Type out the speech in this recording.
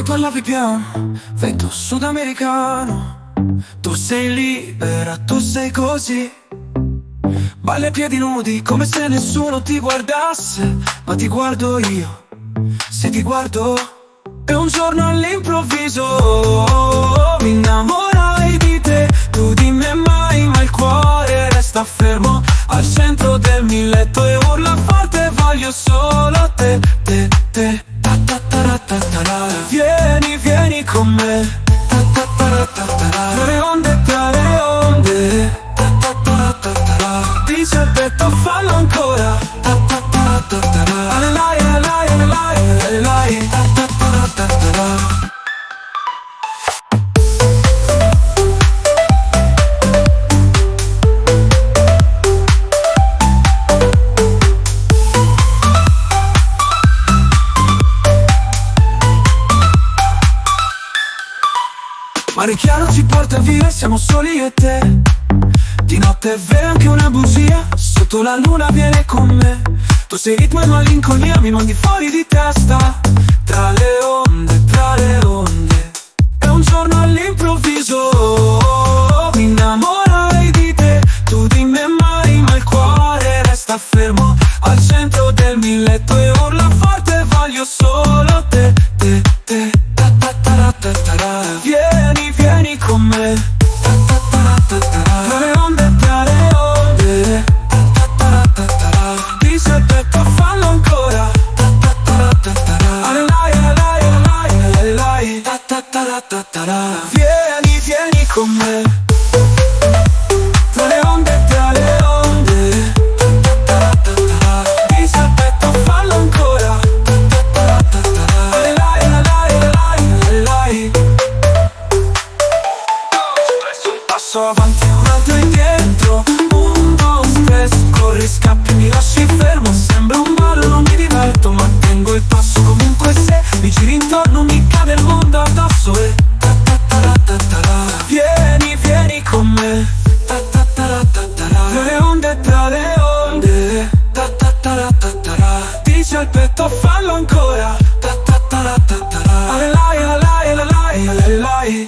parlavi piano, vento sudamericano. Tu sei libera, tu sei così. Balli a piedi nudi come se nessuno ti guardasse, ma ti guardo io, se ti guardo. E un giorno all'improvviso mi innamorai di te. Tu di me mai, ma il cuore resta fermo al centro del mio letto e urla forte: voglio solo te, te, te. Vieni, vieni con me. Tra le onde, tra le onde. Dice il petto, fallo ancora. Alelai, alelai, alelai, alelai. Mare chiaro ci porta via, siamo soli io e te. Di notte è vera anche una bugia, sotto la luna viene con me. Tu sei ritmo e malinconia, mi mandi fuori di testa. Tra le onde, tra le onde. E un giorno all'improvviso mi innamorai di te. Tu di me mai, ma il cuore resta fermo al centro del mio letto e urla forte: voglio solo te, te, te. Vieni, vieni con me. Tra le onde, tra le onde. Dice il petto, fallo ancora. Alelai, alelai, alelai, alelai. Vieni, vieni con me. Tra le onde, tra le onde. Dice il petto, fallo ancora. Alelai, alelai, alelai, alelai. Passo avanti, un altro indietro. Un, due, tre, corri, scappi, mi lasci fermo. Sembra un ballo, non mi diverto, ma tengo il passo comunque. Se mi giri intorno mi cade il mondo addosso e vieni, vieni con me. Tra le onde, tra le onde. Dice il petto, fallo ancora. Alelai, alelai, alelai, alelai.